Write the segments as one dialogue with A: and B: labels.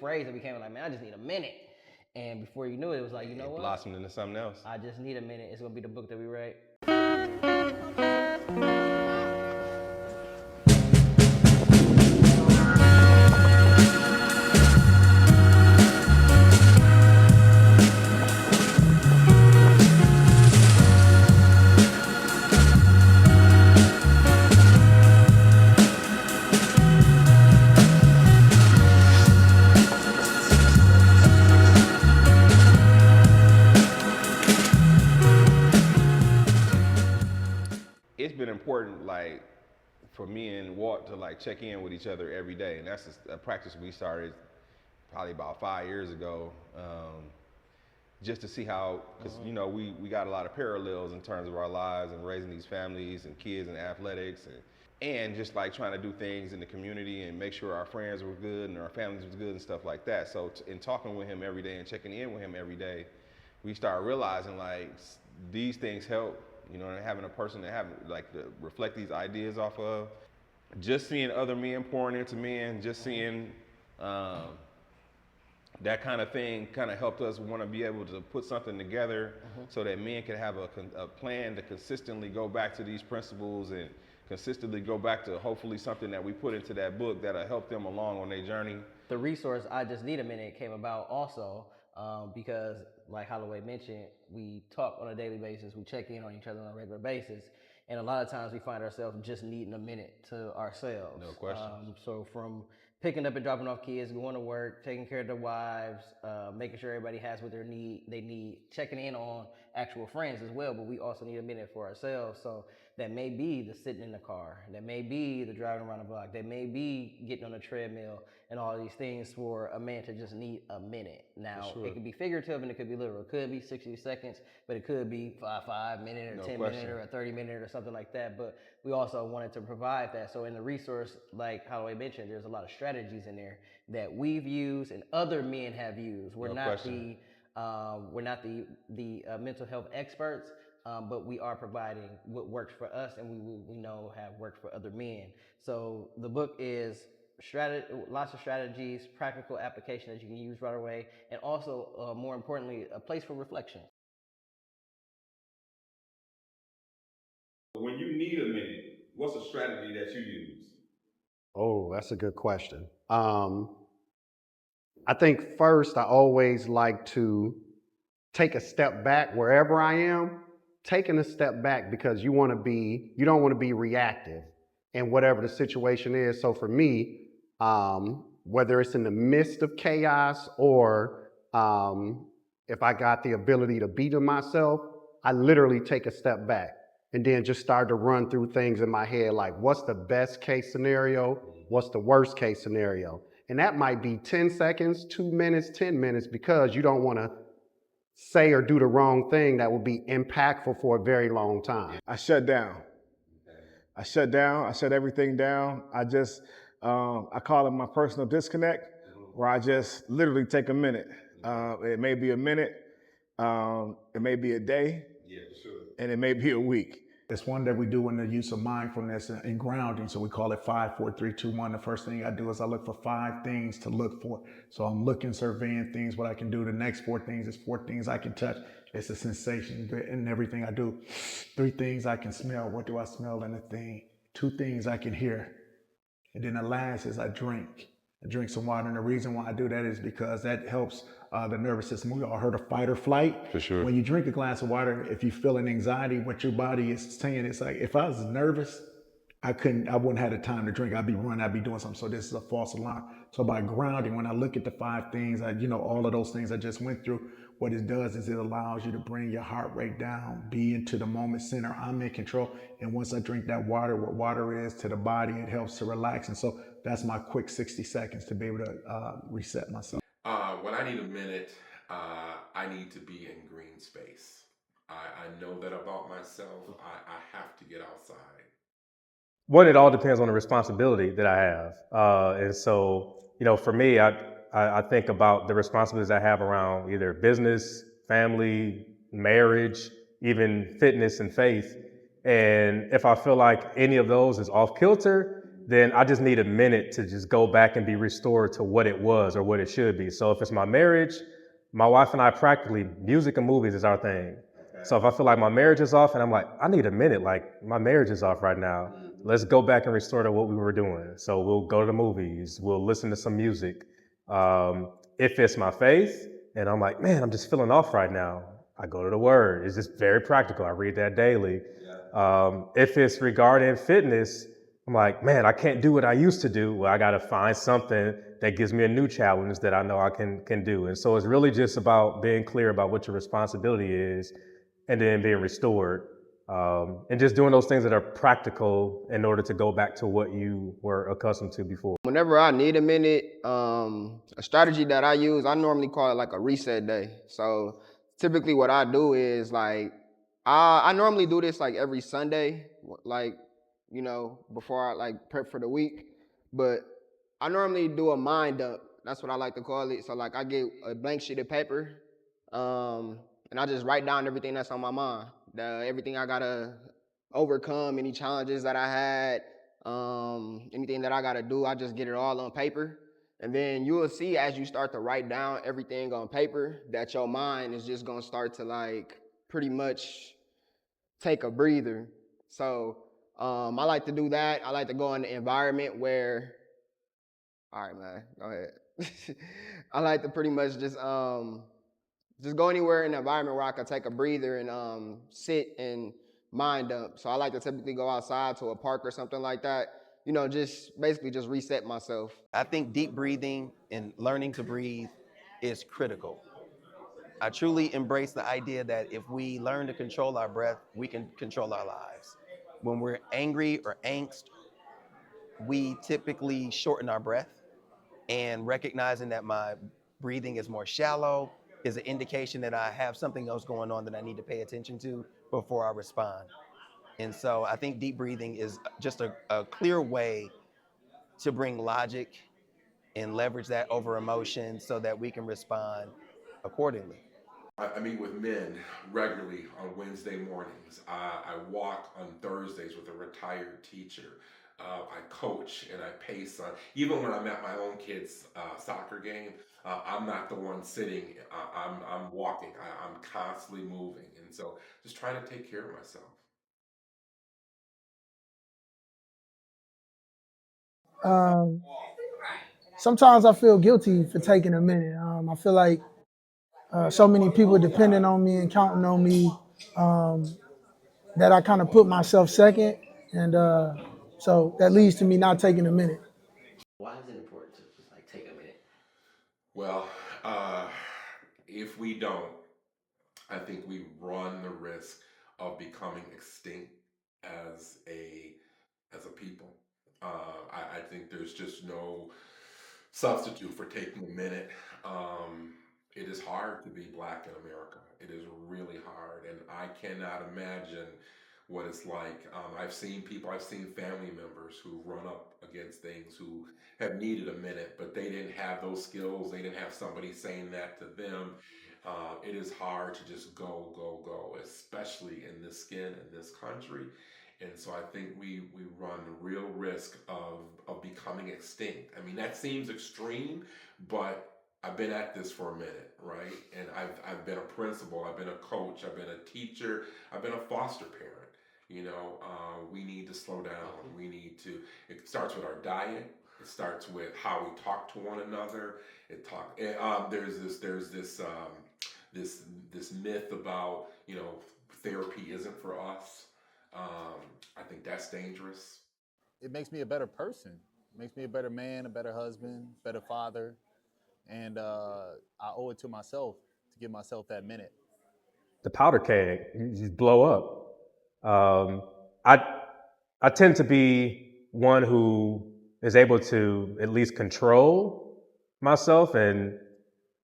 A: phrase that became like, man, I just need a minute. And before you knew it, it was like, you know
B: It
A: what?
B: blossomed into something else.
A: I just need a minute. It's gonna be the book that we write.
B: It's been important, like, for me and Walt to like check in with each other every day, and that's a practice we started probably about 5 years ago, just to see how, because you know we got a lot of parallels in terms of our lives and raising these families and kids and athletics and just like trying to do things in the community and make sure our friends were good and our families was good and stuff like that. So in talking with him every day and checking in with him every day, we start realizing like these things help, you know, and having a person to have like to reflect these ideas off of. Just seeing other men pouring into men, just seeing um, that kind of thing kind of helped us want to be able to put something together so that men can have a plan to consistently go back to these principles and consistently go back to hopefully something that we put into that book that'll help them along on their journey.
A: The resource I Just Need a Minute came about also because, like Holloway mentioned, we talk on a daily basis, we check in on each other on a regular basis, and a lot of times we find ourselves just needing a minute to ourselves.
B: No question.
A: So from picking up and dropping off kids, going to work, taking care of their wives, making sure everybody has what they need, checking in on actual friends as well, but we also need a minute for ourselves. So that may be the sitting in the car, that may be the driving around the block, that may be getting on a treadmill, and all these things for a man to just need a minute. Now,
B: sure.
A: it could be figurative and it could be literal. It could be 60 seconds, but it could be 5 minute or
B: No
A: 10
B: question.
A: minute or a 30 minute or something like that. But we also wanted to provide that. So in the resource, like Holloway mentioned, there's a lot of strategies in there that we've used and other men have used. We're
B: No
A: not
B: question.
A: the mental health experts, but we are providing what works for us and we know have worked for other men. So the book is lots of strategies, practical application that you can use right away, and also, more importantly, a place for reflection.
C: When you need a minute, what's a strategy that you use?
D: Oh, that's a good question. I think first, I always like to take a step back wherever I am, taking a step back because you don't want to be reactive in whatever the situation is. So for me, whether it's in the midst of chaos or if I got the ability to be to myself, I literally take a step back and then just start to run through things in my head like, what's the best case scenario? What's the worst case scenario? And that might be 10 seconds, 2 minutes, 10 minutes, because you don't want to say or do the wrong thing that will be impactful for a very long time.
E: I shut down. I shut down. I shut everything down. I call it my personal disconnect, where I just literally take a minute. It may be a minute, it may be a day, and it may be a week.
F: It's one that we do in the use of mindfulness and grounding. So we call it 5, 4, 3, 2, 1. The first thing I do is I look for 5 things to look for. So I'm looking, surveying things, what I can do. The next 4 things is 4 things I can touch. It's a sensation in everything I do. 3 things I can smell. What do I smell in a thing? 2 things I can hear. And then the last is I drink. I drink some water. And the reason why I do that is because that helps the nervous system. We all heard of fight or flight.
B: For sure.
F: When you drink a glass of water, if you feel an anxiety, what your body is saying, it's like, if I was nervous, I wouldn't have the time to drink. I'd be running, I'd be doing something. So this is a false alarm. So by grounding, when I look at the 5 things, all of those things I just went through, what it does is it allows you to bring your heart rate down, be into the moment center. I'm in control. And once I drink that water, what water is to the body, it helps to relax. And so that's my quick 60 seconds to be able to reset myself.
C: When I need a minute, I need to be in green space. I know that about myself. I have to get outside.
G: One, it all depends on the responsibility that I have. And so, for me, I think about the responsibilities I have around either business, family, marriage, even fitness and faith. And if I feel like any of those is off kilter, then I just need a minute to just go back and be restored to what it was or what it should be. So if it's my marriage, my wife and I practically, music and movies is our thing. So if I feel like my marriage is off and I'm like, I need a minute, like my marriage is off right now. Let's go back and restore to what we were doing. So we'll go to the movies, we'll listen to some music. If it's my faith and I'm like, man, I'm just feeling off right now, I go to the word. It's just very practical. I read that daily. If it's regarding fitness, I'm like, man, I can't do what I used to do. Well, I got to find something that gives me a new challenge that I know I can do. And so it's really just about being clear about what your responsibility is and then being restored. And just doing those things that are practical in order to go back to what you were accustomed to before.
H: Whenever I need a minute, a strategy that I use, I normally call it like a reset day. So typically what I do is like, I normally do this like every Sunday, like, you know, before I like prep for the week. But I normally do a mind dump. That's what I like to call it. So like I get a blank sheet of paper, and I just write down everything that's on my mind. Everything I gotta overcome, any challenges that I had, anything that I gotta do, I just get it all on paper. And then you will see as you start to write down everything on paper that your mind is just gonna start to like pretty much take a breather. So I like to do that. I like to go in an environment where, all right, man, go ahead. I like to pretty much just go anywhere in an environment where I can take a breather and sit and mind dump. So I like to typically go outside to a park or something like that. You know, just basically just reset myself.
I: I think deep breathing and learning to breathe is critical. I truly embrace the idea that if we learn to control our breath, we can control our lives. When we're angry or angst, we typically shorten our breath, and recognizing that my breathing is more shallow is an indication that I have something else going on that I need to pay attention to before I respond. And so I think deep breathing is just a clear way to bring logic and leverage that over emotion so that we can respond accordingly.
C: I meet with men regularly on Wednesday mornings. I walk on Thursdays with a retired teacher. I coach and I pace. Even when I'm at my own kids' soccer game, I'm not the one sitting. I'm walking. I'm constantly moving, and so just trying to take care of myself.
J: Um, Sometimes I feel guilty for taking a minute. I feel like so many people depending on me and counting on me um, that I kind of put myself second, and so that leads to me not taking a minute.
A: Why is it important to just like take a minute?
C: Well, uh, if we don't, I think we run the risk of becoming extinct as a people. I think there's just no substitute for taking a minute. It is hard to be black in America. It is really hard, and I cannot imagine what it's like. I've seen people, I've seen family members who run up against things who have needed a minute, but they didn't have those skills. They didn't have somebody saying that to them. It is hard to just go, go, go, especially in this skin in this country. And so I think we run the real risk of becoming extinct. I mean, that seems extreme, but I've been at this for a minute, right? And I've been a principal, I've been a coach, I've been a teacher, I've been a foster parent. We need to slow down. We need to. It starts with our diet. It starts with how we talk to one another. There's this myth about therapy isn't for us. I think that's dangerous.
K: It makes me a better person. It makes me a better man, a better husband, better father, and I owe it to myself to give myself that minute.
G: The powder keg, you just blow up. I I tend to be one who is able to at least control myself, and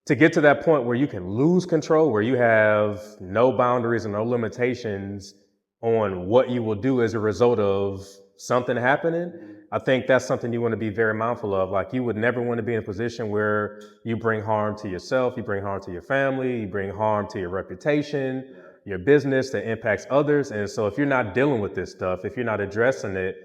G: to get to that point where you can lose control, where you have no boundaries and no limitations on what you will do as a result of something happening. I think that's something you want to be very mindful of. Like, you would never want to be in a position where you bring harm to yourself, you bring harm to your family, you bring harm to your reputation, your business that impacts others. And so if you're not dealing with this stuff, if you're not addressing it,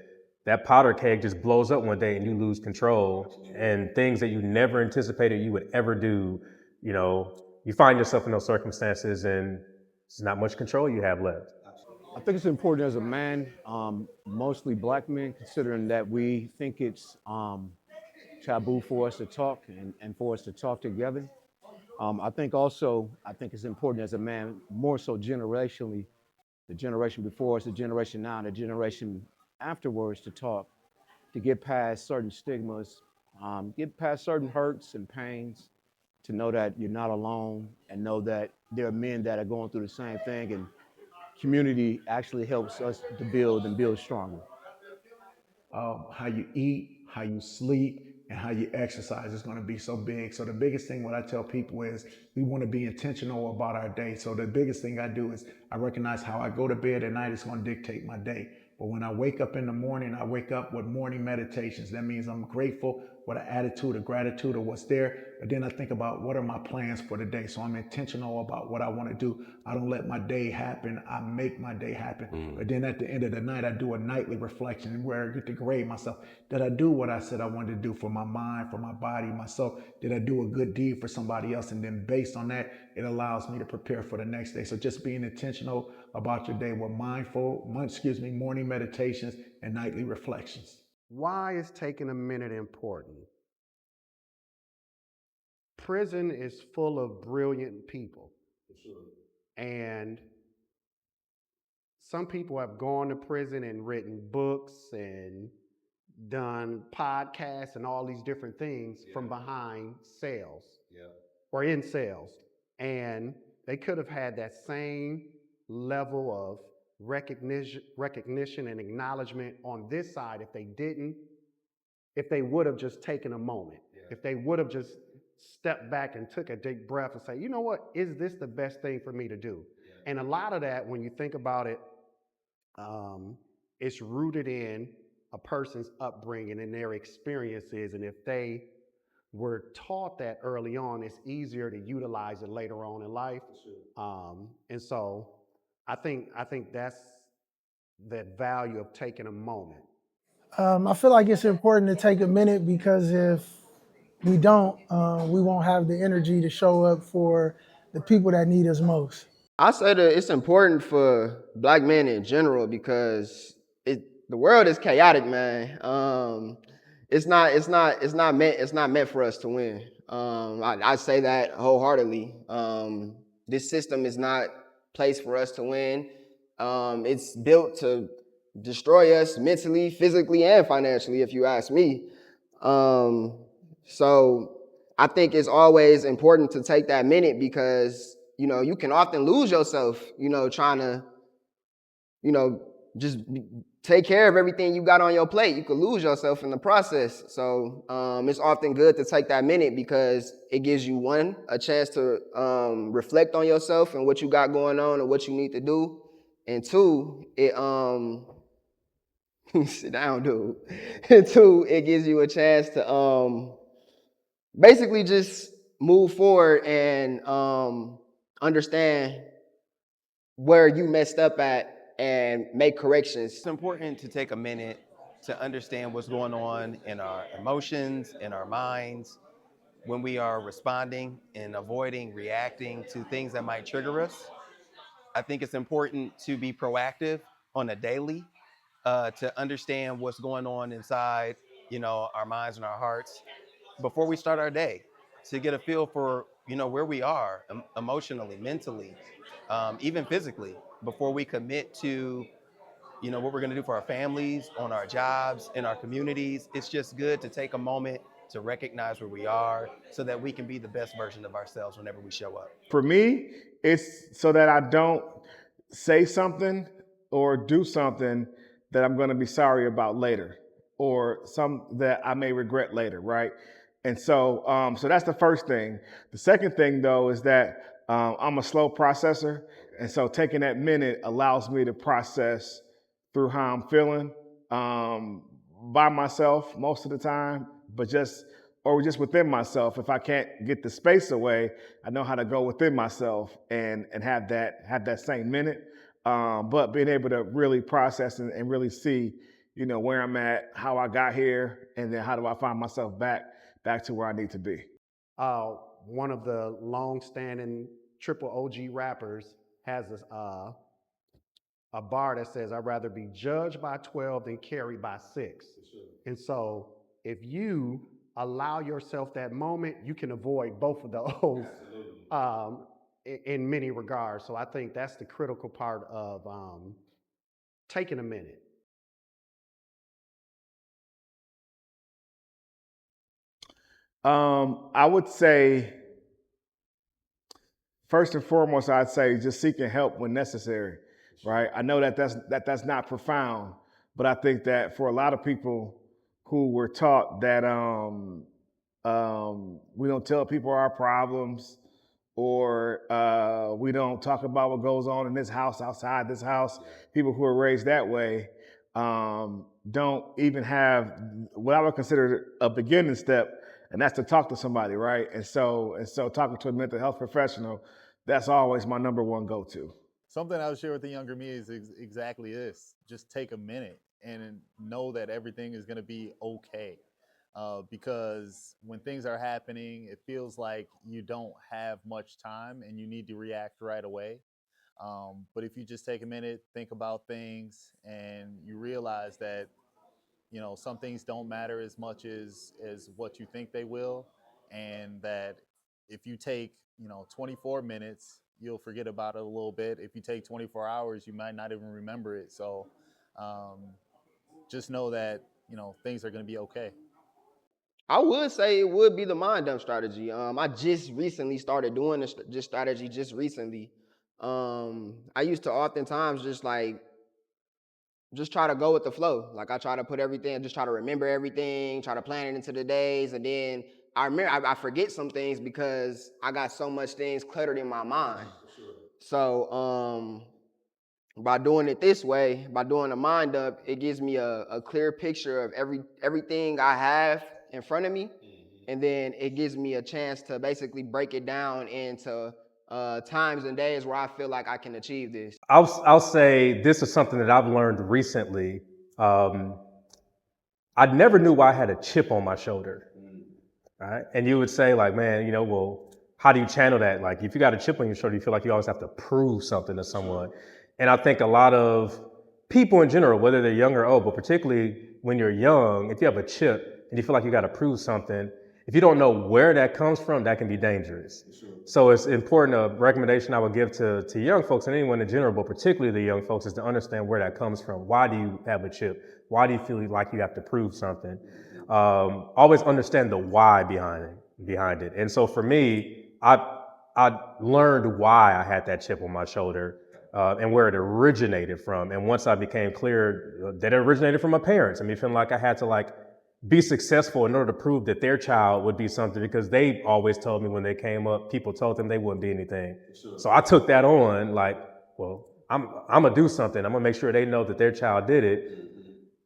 G: that powder keg just blows up one day and you lose control, and things that you never anticipated you would ever do, you find yourself in those circumstances and there's not much control you have left.
L: I think it's important as a man, mostly black men, considering that we think it's taboo for us to talk and for us to talk together. I think it's important as a man, more so generationally, the generation before us, the generation now, and the generation afterwards to talk, to get past certain stigmas, get past certain hurts and pains, to know that you're not alone and know that there are men that are going through the same thing, and community actually helps us to build and build stronger.
F: How you eat, how you sleep, and how you exercise is going to be so big. So the biggest thing what I tell people is we want to be intentional about our day. So the biggest thing I do is I recognize how I go to bed at night is going to dictate my day. But when I wake up in the morning, I wake up with morning meditations. That means I'm grateful with an attitude of gratitude of what's there. But then I think about what are my plans for the day. So I'm intentional about what I want to do. I don't let my day happen. I make my day happen. But then at the end of the night, I do a nightly reflection where I get to grade myself. Did I do what I said I wanted to do for my mind, for my body, myself? Did I do a good deed for somebody else? And then based on that, it allows me to prepare for the next day. So just being intentional about your day with morning meditations and nightly reflections.
D: Why is taking a minute important? Prison is full of brilliant people. And some people have gone to prison and written books and done podcasts and all these different things from behind cells or in cells. And they could have had that same level of recognition and acknowledgement on this side if they would have just taken a moment, if they would have just stepped back and took a deep breath and say, you know what, is this the best thing for me to do? And a lot of that, when you think about it, it's rooted in a person's upbringing and their experiences. And if they were taught that early on, it's easier to utilize it later on in life. And so I think that's the value of taking a moment.
J: I feel like it's important to take a minute because if we don't, we won't have the energy to show up for the people that need us most.
H: I say that it's important for black men in general because the world is chaotic, man. It's not meant for us to win. I say that wholeheartedly. This system is not placed for us to win. It's built to destroy us mentally, physically, and financially, if you ask me. So I think it's always important to take that minute because, you can often lose yourself, trying to, just take care of everything you got on your plate. You could lose yourself in the process. So it's often good to take that minute because it gives you, one, a chance to reflect on yourself and what you got going on and what you need to do. And two, it sit down, dude. And two, it gives you a chance to basically just move forward and understand where you messed up at and make corrections.
I: It's important to take a minute to understand what's going on in our emotions, in our minds, when we are responding and avoiding reacting to things that might trigger us. I think it's important to be proactive on a daily to understand what's going on inside, our minds and our hearts before we start our day, to get a feel for, where we are emotionally, mentally, even physically, before we commit to, what we're going to do for our families, on our jobs, in our communities. It's just good to take a moment to recognize where we are so that we can be the best version of ourselves whenever we show up.
E: For me, it's so that I don't say something or do something that I'm going to be sorry about later, or some that I may regret later, right? And so that's the first thing. The second thing, though, is that I'm a slow processor, and so taking that minute allows me to process through how I'm feeling by myself most of the time, but just within myself. If I can't get the space away, I know how to go within myself and have that same minute. But being able to really process and really see, where I'm at, how I got here, and then how do I find myself back to where I need to be.
D: One of the long-standing triple OG rappers has a bar that says, "I'd rather be judged by 12 than carried by 6." And so if you allow yourself that moment, you can avoid both of those in many regards. So I think that's the critical part of taking a minute.
E: I would say, first and foremost, I'd say just seeking help when necessary, right? I know that's not profound, but I think that for a lot of people who were taught that we don't tell people our problems, or we don't talk about what goes on in this house, outside this house. People who are raised that way don't even have what I would consider a beginning step, and that's to talk to somebody, right? And so talking to a mental health professional, that's always my number one go-to.
K: Something I would share with the younger me is exactly this. Just take a minute and know that everything is going to be okay. Because when things are happening, it feels like you don't have much time and you need to react right away. But if you just take a minute, think about things, and you realize that some things don't matter as much as what you think they will, and that if you take 24 minutes, you'll forget about it a little bit. If you take 24 hours, you might not even remember it. So um, just know that things are going to be okay.
H: I would say it would be the mind dump strategy. I just recently started doing this strategy just recently. I used to oftentimes just try to go with the flow. Like I try to put everything, just try to remember everything, try to plan it into the days, and then I remember I forget some things because I got so much things cluttered in my mind. So by doing it this way, by doing a mind dump, it gives me a clear picture of everything I have in front of me, and then it gives me a chance to basically break it down into times and days where I feel like I can achieve this.
G: I'll say this is something that I've learned recently. Um, I never knew why I had a chip on my shoulder. Right? And you would say like, man, well, how do you channel that? Like, if you got a chip on your shoulder, you feel like you always have to prove something to someone. And I think a lot of people in general, whether they're young or old, but particularly when you're young, if you have a chip and you feel like you got to prove something, if you don't know where that comes from, that can be dangerous. So it's important. A recommendation I would give to young folks and anyone in general, but particularly the young folks, is to understand where that comes from. Why do you have a chip? Why do you feel like you have to prove something? Always understand the why behind it. And so for me, I learned why I had that chip on my shoulder and where it originated from. And once I became clear that it originated from my parents, I mean, feeling like I had to be successful in order to prove that their child would be something, because they always told me when they came up, people told them they wouldn't be anything. So I took that on well, I'm gonna do something. I'm gonna make sure they know that their child did it.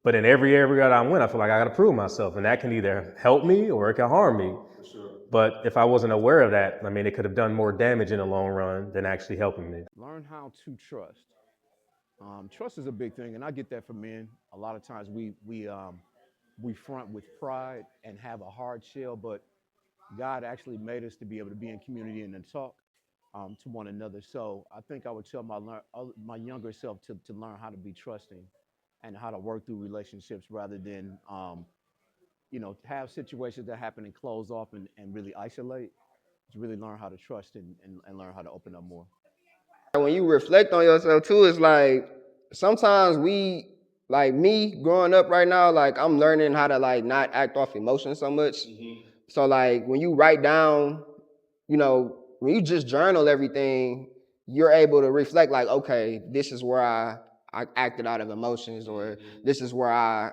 G: But in every area that I went, I feel like I got to prove myself, and that can either help me or it can harm me. But if I wasn't aware of that, I mean, it could have done more damage in the long run than actually helping me.
L: Learn how to trust. Trust is a big thing, and I get that from men. A lot of times we front with pride and have a hard shell, but God actually made us to be able to be in community and to talk to one another. So I think I would tell my younger self to learn how to be trusting and how to work through relationships rather than have situations that happen and close off and really isolate. To really learn how to trust and learn how to open up more.
H: When you reflect on yourself too, it's like sometimes like me growing up right now, like I'm learning how to not act off emotions so much. So like when you write down, when you just journal everything, you're able to reflect like, okay, this is where I acted out of emotions, or this is where I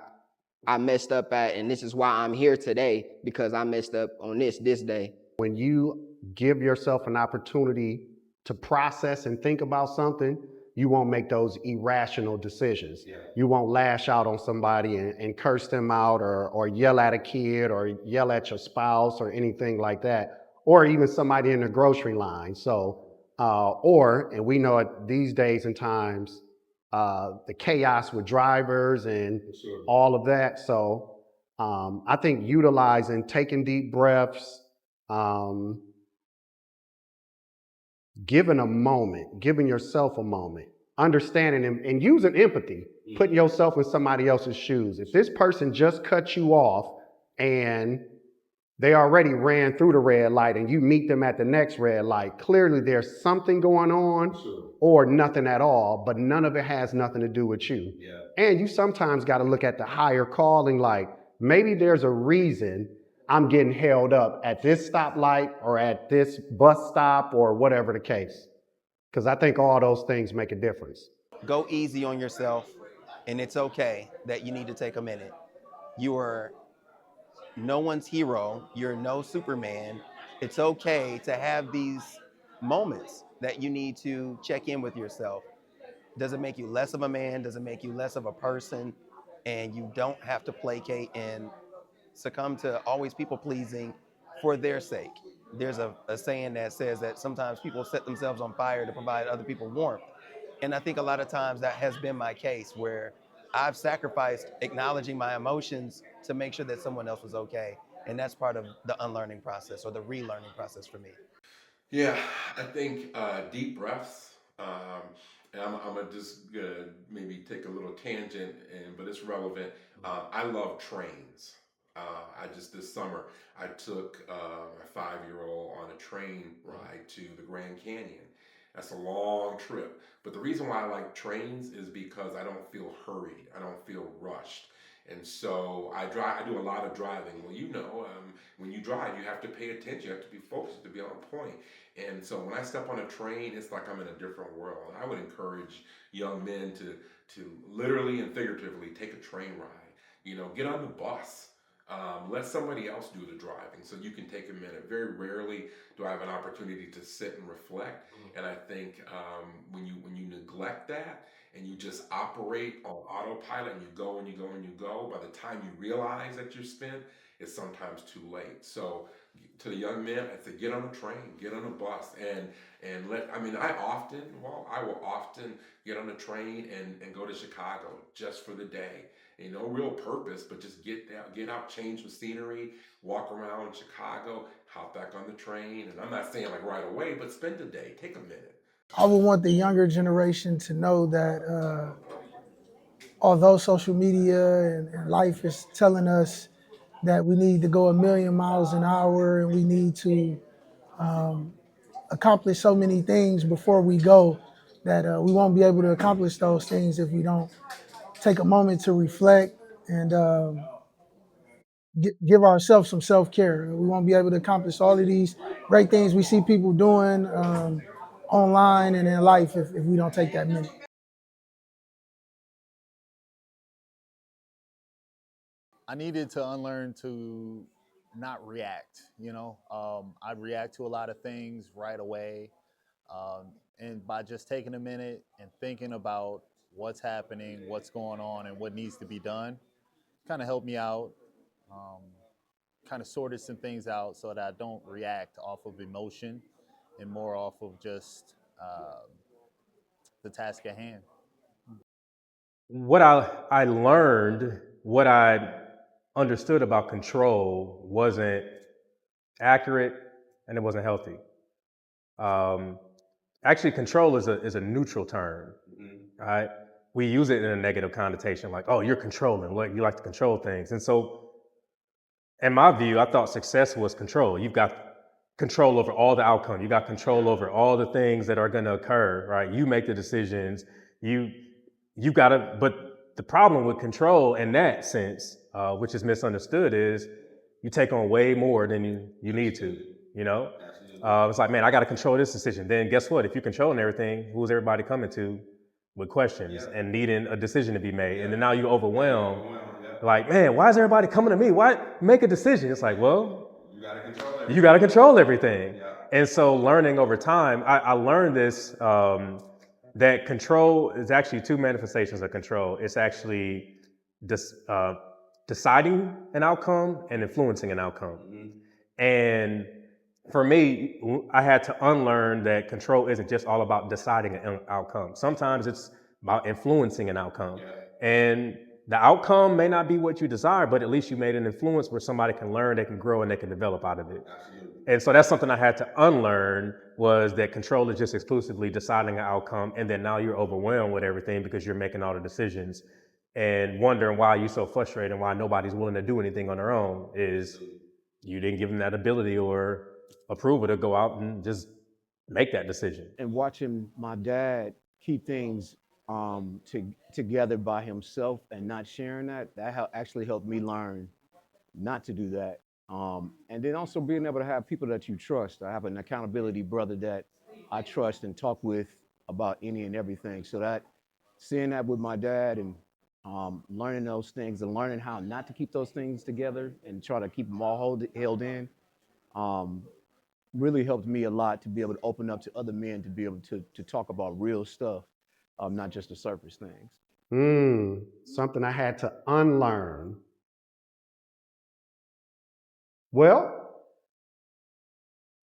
H: messed up at, and this is why I'm here today because I messed up on this day.
D: When you give yourself an opportunity to process and think about something, you won't make those irrational decisions. You won't lash out on somebody and curse them out, or yell at a kid or yell at your spouse or anything like that, or even somebody in the grocery line. So, and we know it these days and times, the chaos with drivers and all of that. So I think utilizing taking deep breaths, giving a moment, giving yourself a moment, understanding and using empathy, putting yourself in somebody else's shoes. If this person just cut you off and they already ran through the red light and you meet them at the next red light, clearly there's something going on or nothing at all, but none of it has nothing to do with you. Yeah. And you sometimes got to look at the higher calling, like maybe there's a reason I'm getting held up at this stoplight or at this bus stop or whatever the case. Because I think all those things make a difference.
I: Go easy on yourself, and it's okay that you need to take a minute. You are no one's hero. You're no Superman. It's okay to have these moments that you need to check in with yourself. Does it make you less of a man? Does it make you less of a person? And you don't have to placate and succumb to always people pleasing for their sake. There's a saying that says that sometimes people set themselves on fire to provide other people warmth. And I think a lot of times that has been my case where I've sacrificed acknowledging my emotions to make sure that someone else was okay. And that's part of the unlearning process or the relearning process for me.
C: Yeah, I think deep breaths. And I'm gonna just maybe take a little tangent, but it's relevant. I love trains. I just this summer I took my 5-year-old on a train ride to the Grand Canyon. That's a long trip, but the reason why I like trains is because I don't feel hurried. I don't feel rushed. And so I drive. I do a lot of driving. Well, when you drive, you have to pay attention. You have to be focused to be on point. And so when I step on a train, it's like I'm in a different world. I would encourage young men to literally and figuratively take a train ride. Get on the bus. Let somebody else do the driving so you can take a minute. Very rarely do I have an opportunity to sit and reflect. And I think when you neglect that and you just operate on autopilot and you go and you go and you go, by the time you realize that you're spent, it's sometimes too late. So to the young men, I say get on a train, get on a bus, and let. I mean, I will often get on a train and go to Chicago just for the day. No real purpose, but just get out, change the scenery, walk around Chicago, hop back on the train. And I'm not saying like right away, but spend the day, take a minute.
J: I would want the younger generation to know that although social media and life is telling us that we need to go a million miles an hour and we need to accomplish so many things before we go, that we won't be able to accomplish those things if we don't take a moment to reflect and give ourselves some self-care. We won't be able to accomplish all of these great things we see people doing online and in life if we don't take that minute.
K: I needed to unlearn to not react. I react to a lot of things right away. And by just taking a minute and thinking about what's happening, what's going on, and what needs to be done, kind of helped me out. Um, kind of sorted some things out so that I don't react off of emotion and more off of just the task at hand.
G: What I learned, what I understood about control wasn't accurate and it wasn't healthy. Um, Actually, control is a neutral term, right? We use it in a negative connotation, like, oh, you're controlling, like you like to control things. And so, in my view, I thought success was control. You've got control over all the outcome. You got control over all the things that are going to occur, right? You make the decisions. You you got to. But the problem with control in that sense, which is misunderstood, is you take on way more than you need to. You know, it's like, man, I got to control this decision. Then guess what? If you're controlling everything, who's everybody coming to with questions and needing a decision to be made? And then now you're overwhelmed. Like, man, why is everybody coming to me? Why make a decision? It's like, well, you got to control everything. And so learning over time, I learned this, that control is actually two manifestations of control. It's actually deciding an outcome and influencing an outcome. And for me, I had to unlearn that control isn't just all about deciding an outcome. Sometimes it's about influencing an outcome. And the outcome may not be what you desire, but at least you made an influence where somebody can learn, they can grow, and they can develop out of it. And so that's something I had to unlearn, was that control is just exclusively deciding an outcome, and then now you're overwhelmed with everything because you're making all the decisions and wondering why you're so frustrated and why nobody's willing to do anything on their own. Is you didn't give them that ability or approval to go out and just make that decision.
L: And watching my dad keep things together by himself and not sharing that actually helped me learn not to do that. And then also being able to have people that you trust. I have an accountability brother that I trust and talk with about any and everything. So that seeing that with my dad and learning those things and learning how not to keep those things together and try to keep them all held in um, really helped me a lot to be able to open up to other men to be able to talk about real stuff, not just the surface things.
D: Something I had to unlearn. Well,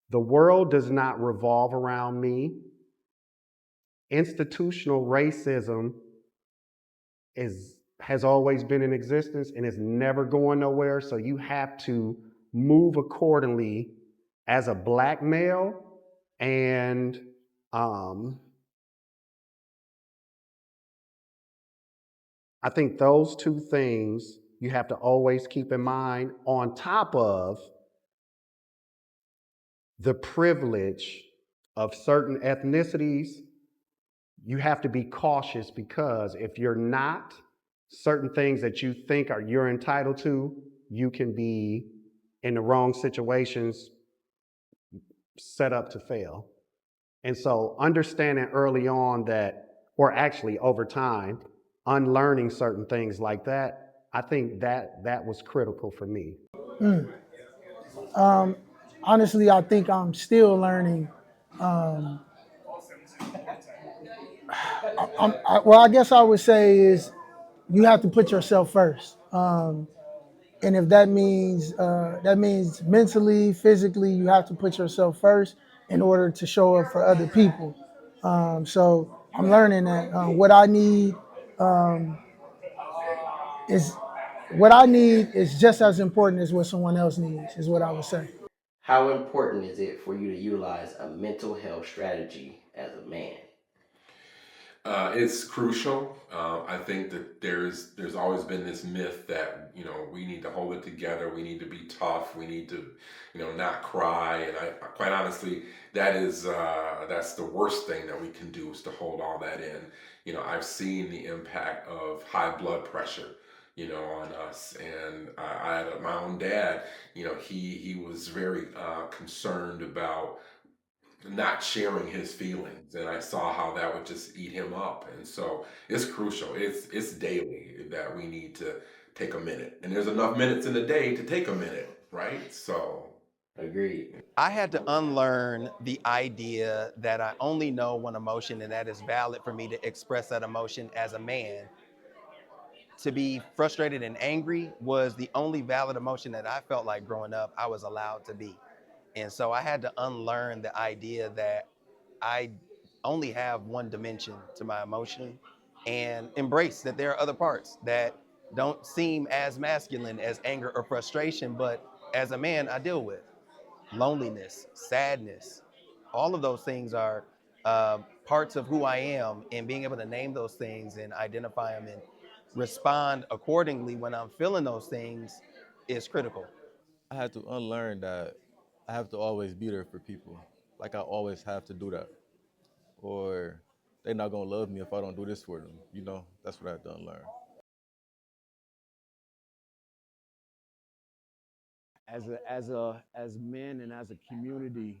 D: the world does not revolve around me. Institutional racism has always been in existence and is never going nowhere. So you have to move accordingly as a black male. And I think those two things you have to always keep in mind, on top of the privilege of certain ethnicities. You have to be cautious, because if you're not, certain things that you think you're entitled to, you can be in the wrong situations, set up to fail. And so understanding early on that, or actually over time, unlearning certain things like that, I think that was critical for me.
J: Honestly, I think I'm still learning. Well, I guess I would say is you have to put yourself first. And if that means mentally, physically, you have to put yourself first in order to show up for other people. So I'm learning that is what I need is just as important as what someone else needs, is what I would say.
A: How important is it for you to utilize a mental health strategy as a man?
C: It's crucial. I think that there's always been this myth that we need to hold it together. We need to be tough. We need to not cry. And I quite honestly, that's the worst thing that we can do, is to hold all that in. I've seen the impact of high blood pressure, on us. And I had my own dad. He was very concerned about not sharing his feelings, and I saw how that would just eat him up. And so it's crucial. It's daily that we need to take a minute, and there's enough minutes in the day to take a minute, right? So
A: Agreed.
I: I had to unlearn the idea that I only know one emotion, and that is valid for me to express that emotion as a man. To be frustrated and angry was the only valid emotion that I felt like growing up I was allowed to be. And so I had to unlearn the idea that I only have one dimension to my emotion, and embrace that there are other parts that don't seem as masculine as anger or frustration, but as a man, I deal with loneliness, sadness. All of those things are parts of who I am, and being able to name those things and identify them and respond accordingly when I'm feeling those things is critical.
M: I had to unlearn that I have to always be there for people. Like I always have to do that. Or they're not gonna love me if I don't do this for them. That's what I had to unlearn.
L: As men and as a community,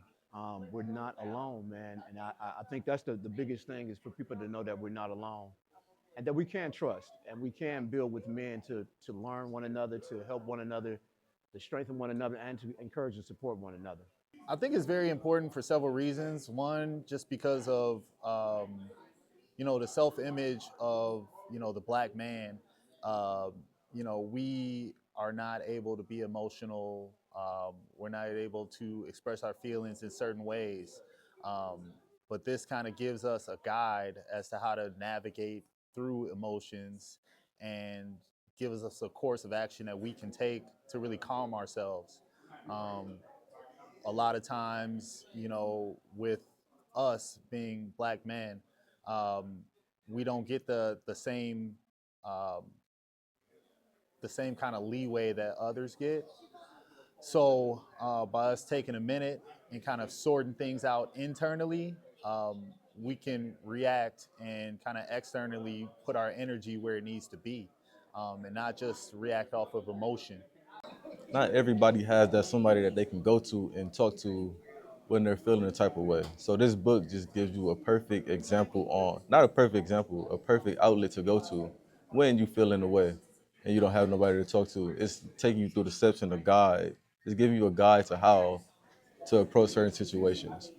L: we're not alone, man. And I think that's the biggest thing, is for people to know that we're not alone and that we can trust and we can build with men to learn one another, to help one another, to strengthen one another, and to encourage and support one another.
K: I think it's very important for several reasons. One, just because of the self-image of the black man. Um, we are not able to be emotional. We're not able to express our feelings in certain ways. But this kind of gives us a guide as to how to navigate through emotions and gives us a course of action that we can take to really calm ourselves. Um, a lot of times, with us being black men, um, we don't get um, the same kind of leeway that others get. So by us taking a minute and kind of sorting things out internally, we can react and kind of externally put our energy where it needs to be, and not just react off of emotion.
M: Not everybody has that somebody that they can go to and talk to when they're feeling a type of way. So this book just gives you a perfect example on, not a perfect example, a perfect outlet to go to when you feel in a way and you don't have nobody to talk to. It's taking you through the steps in a guide. It's giving you a guide to how to approach certain situations.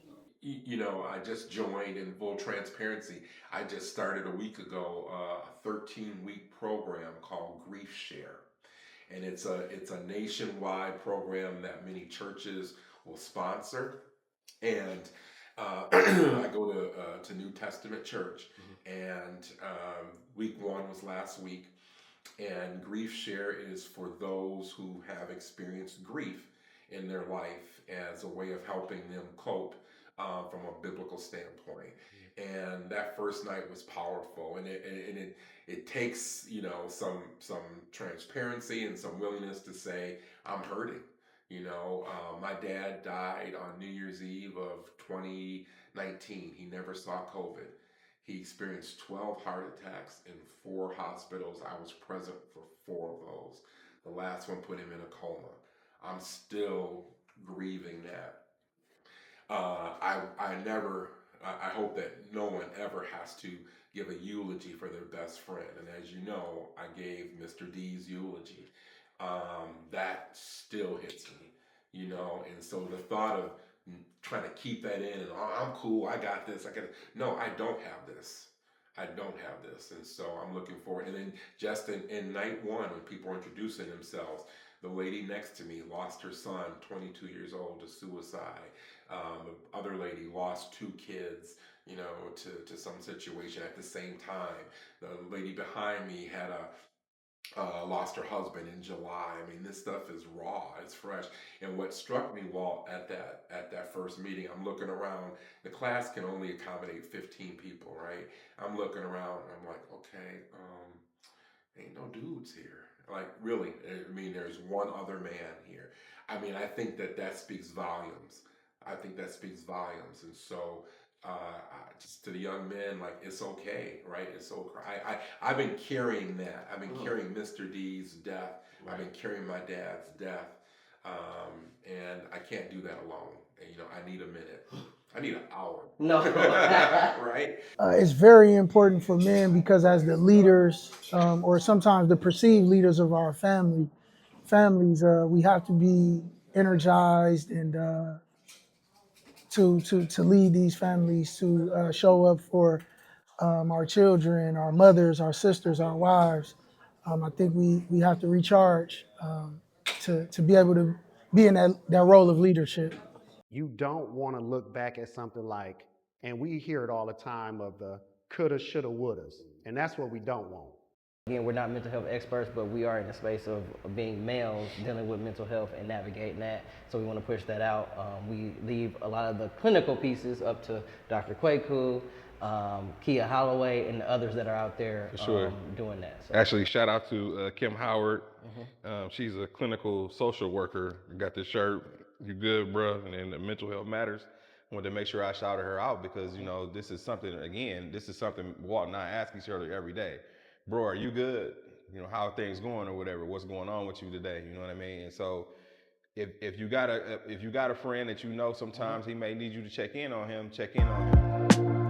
C: I just joined in full transparency. I just started a week ago a 13-week program called Grief Share, and it's a nationwide program that many churches will sponsor. And I go to New Testament Church, and week one was last week, and Grief Share is for those who have experienced grief in their life as a way of helping them cope from a biblical standpoint. And that first night was powerful, and it takes some transparency and some willingness to say I'm hurting. My dad died on New Year's Eve of 2019. He never saw COVID. He experienced 12 heart attacks in 4 hospitals. I was present for 4 of those. The last one put him in a coma. I'm still grieving that. I hope that no one ever has to give a eulogy for their best friend. And as you know, I gave Mr. D's eulogy. That still hits me, and so the thought of trying to keep that in and, oh, I'm cool, I got this, no, I don't have this. I don't have this. And so I'm looking forward. And then just in night one, when people are introducing themselves, the lady next to me lost her son, 22 years old, to suicide. The other lady lost 2 kids, to some situation at the same time. The lady behind me had lost her husband in July. I mean, this stuff is raw, it's fresh. And what struck me, Walt, at that first meeting, I'm looking around. The class can only accommodate 15 people, right? I'm looking around. And I'm like, okay, ain't no dudes here. Like, really, I mean, there's one other man here. I mean, I think that speaks volumes. I think that speaks volumes. And so, just to the young men, like, it's okay, right? It's okay. I've been carrying that. I've been carrying Mr. D's death. I've been carrying my dad's death. And I can't do that alone. And, I need a minute. I need an hour.
A: No.
C: Right?
J: It's very important for men because as the leaders, or sometimes the perceived leaders of our families, we have to be energized and to lead these families, to show up for our children, our mothers, our sisters, our wives. I think we have to recharge to be able to be in that role of leadership.
D: You don't want to look back at something like, and we hear it all the time of the coulda, shoulda, wouldas, and that's what we don't want.
A: Again, we're not mental health experts, but we are in the space of being males dealing with mental health and navigating that. So we want to push that out. We leave a lot of the clinical pieces up to Dr. Kwaku, Kia Holloway, and the others that are out there doing that. So.
B: Actually, shout out to Kim Howard. She's a clinical social worker. Got this shirt. You good, bro? And then the mental health matters. Wanted to make sure I shouted her out because this is something Walt and I ask each other every day. Bro, are you good? How are things going or whatever? What's going on with you today? You know what I mean? And so if you got a friend that sometimes he may need you to check in on him, check in on him.